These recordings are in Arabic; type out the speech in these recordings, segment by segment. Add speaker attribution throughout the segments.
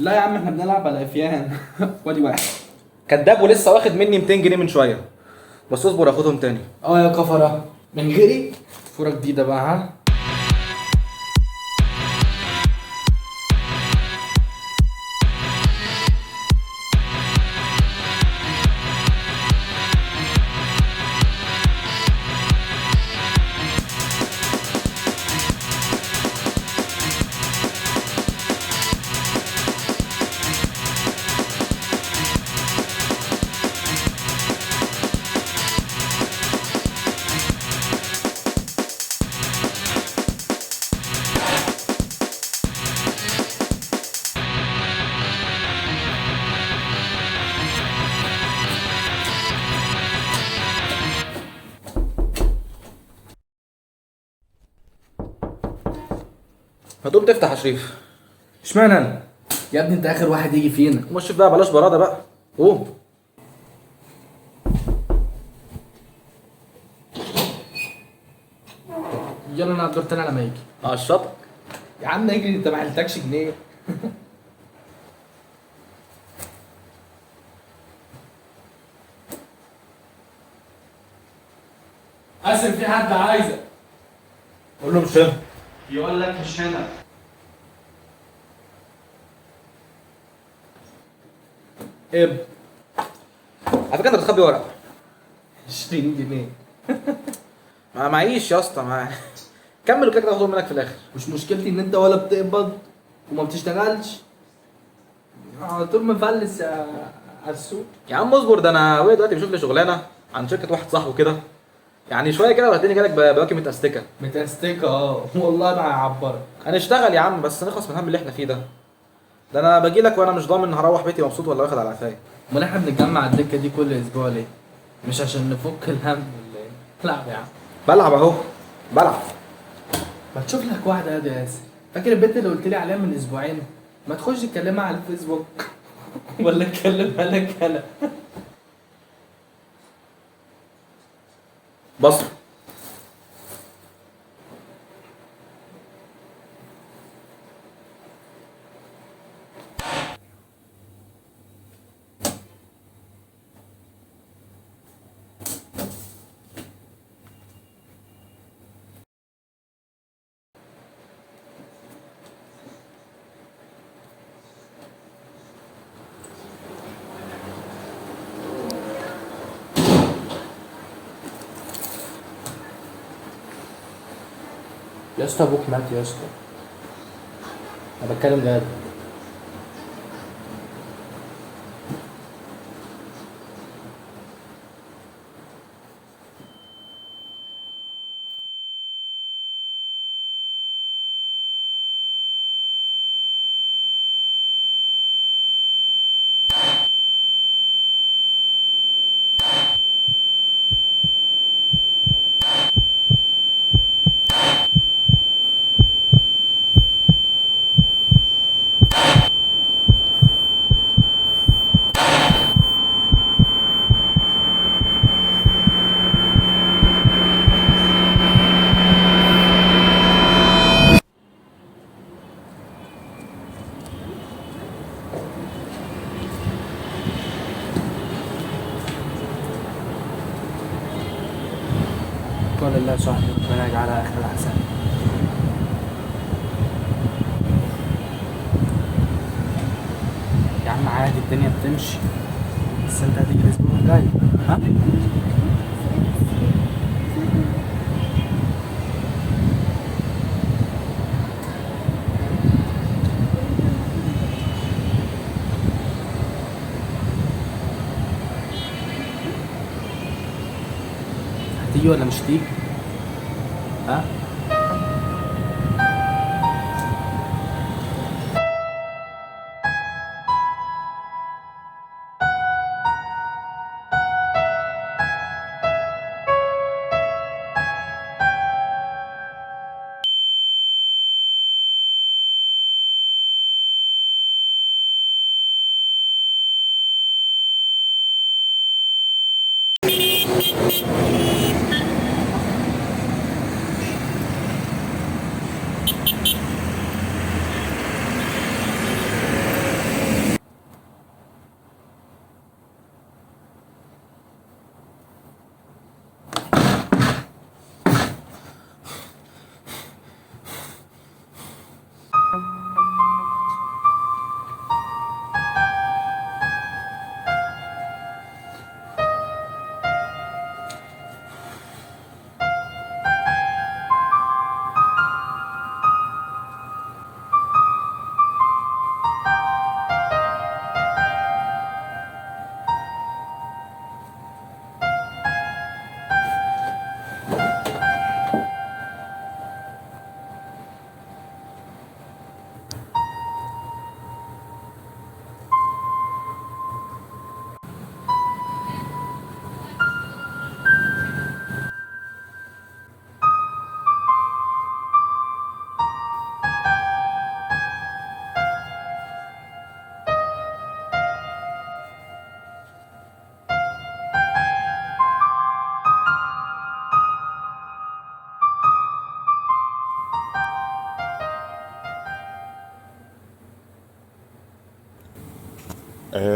Speaker 1: لا يا عم احنا بنلعب على افيان. وادي واحد.
Speaker 2: كداب، ولسه واخد مني 200 جنيه من شويه. بس اصبر اخدهم تاني.
Speaker 1: اه يا كفره من غيري. فورة جديدة بقى ها.
Speaker 2: ما تقوم تفتح يا شريف.
Speaker 1: اشمعنى انا؟ يا ابني انت اخر واحد يجي فينا.
Speaker 2: مش بقى، بلاش براده بقى. قوم.
Speaker 1: يلا انا الدور تاني لما يجي.
Speaker 2: اشرطك.
Speaker 1: يا عم اجري انت ما حلتكش جنيه. قاسم في حد عايزك.
Speaker 2: قول له مش هنا.
Speaker 1: يقول لك مش هنا. ايه؟
Speaker 2: على فكره انت بتخبي ورق.
Speaker 1: 20 جنيه.
Speaker 2: ما معيش يا اسطى كمل وكده كده هاخدهم منك في الاخر.
Speaker 1: مش مشكلتي ان انت ولا بتقبض وما بتشتغلش. على طول مفلس يا على السوق.
Speaker 2: يا عم اصبر، ده انا ابويا دلوقتي بيشوف لي شغلانه عن شركه واحد صاحبه كده. يعني شويه كده وهتلاقيني جالك بواكب متأستكه.
Speaker 1: متستيكة اه والله ما هيعبرك.
Speaker 2: هنشتغل يا عم بس نخلص من الهم اللي احنا فيه ده. ده انا باجي لك وانا مش ضامن هروح بيتي مبسوط ولا واخد على قفايا.
Speaker 1: امال احنا بنتجمع الدكة دي كل اسبوع ليه؟ مش عشان نفك الهم ولا ايه؟ العب يا عم.
Speaker 2: بلعب اهو. بلعب.
Speaker 1: ما تشوف لك واحدة يا ياسر. فاكر البنت اللي قلت لي عليها من اسبوعين؟ ما تخش تكلمها على الفيسبوك. ولا اتكلمها لك انا.
Speaker 2: بص.
Speaker 1: يا اسطى ابوك مات يا اسطى. انا بتكلم جد. قال الله صاحبي ربنا يجعلها اخر الاحسان. يا عم عادي الدنيا بتمشي. بس انت هتيجي الاسبوع الجاي. ها؟ هتيجي ولا مش هتيجي؟ ها؟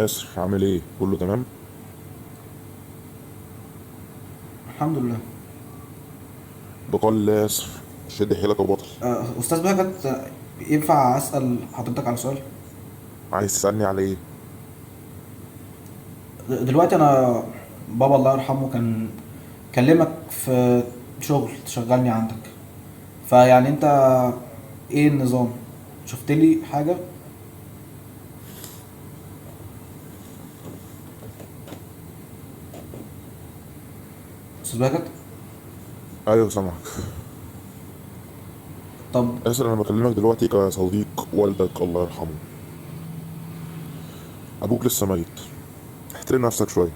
Speaker 3: ياسر، عامل ايه؟ كله تمام؟
Speaker 2: الحمد لله.
Speaker 3: بقول الله يا ياسر، شد حيلك يا بطل.
Speaker 2: استاذ بهجت، ينفع اسال حضرتك على سؤال؟
Speaker 3: عايز تسألني على ايه؟
Speaker 2: دلوقتي انا بابا الله يرحمه كان كلمك في شغل تشغلني عندك، فيعني انت ايه النظام؟ شفت لي حاجه؟ استاذ بهجت؟
Speaker 3: ايوه سامعك.
Speaker 2: طب
Speaker 3: ياسر، انا بكلمك دلوقتي كصديق والدك الله يرحمه. ابوك لسه ميت، احترم نفسك شويه.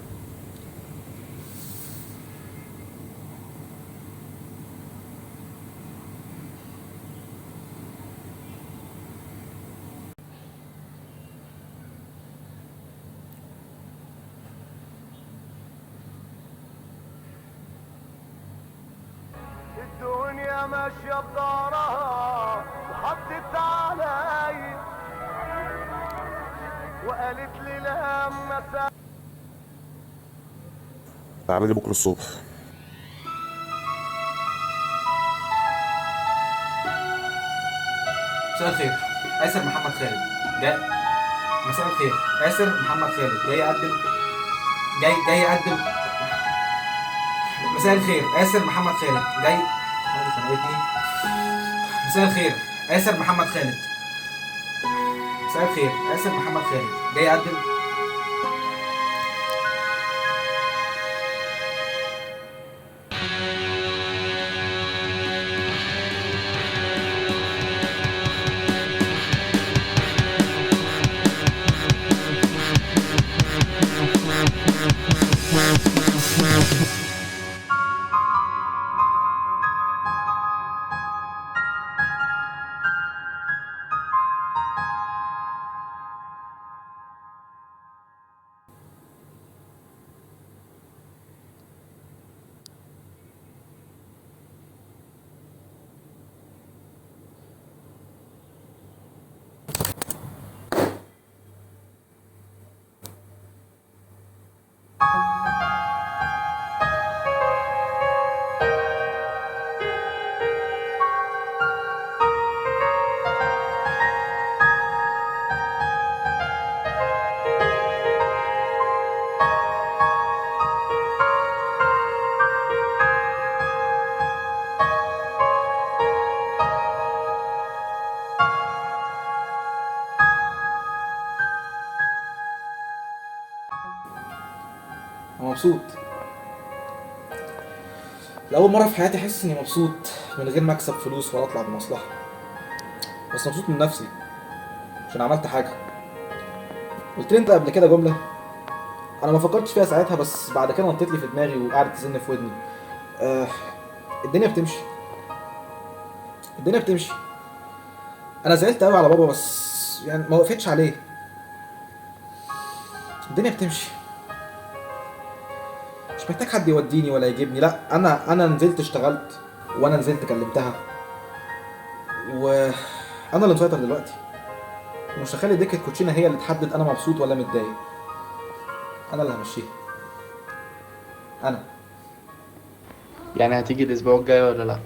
Speaker 4: الدنيا ماشية بدارها وحطت علي وقالت لي لما
Speaker 3: تعالى لي بكره الصبح.
Speaker 2: مساء الخير، آسر محمد خالد جاي. مساء الخير، آسر محمد خالد جاي يقدم. جاي يقدم. مساء الخير، آسر محمد خالد جاي. مالي خانقتني. مساء الخير، آسر محمد خالد. مساء الخير، آسر محمد خالد جاي يقدم. أنا مبسوط. لأول مرة في حياتي أحس إني مبسوط من غير ما أكسب فلوس ولا أطلع بمصلحة، بس مبسوط من نفسي عشان عملت حاجة. قلت لي أنت قبل كده جملة أنا ما فكرتش فيها ساعتها، بس بعد كده نطيت لي في دماغي وقعدت تزن في ودني. آه الدنيا بتمشي. الدنيا بتمشي. أنا زعلت قوي على بابا بس يعني ما وقفتش عليه. الدنيا بتمشي. مش محتاج حد يوديني ولا يجيبني، لا انا نزلت اشتغلت، وانا نزلت كلمتها، وانا اللي مسيطر دلوقتي. ومش هخلي دكه كوتشينه هي اللي تحدد انا مبسوط ولا متضايق. انا اللي همشيها. انا
Speaker 1: يعني هتيجي الاسبوع الجاي ولا لا؟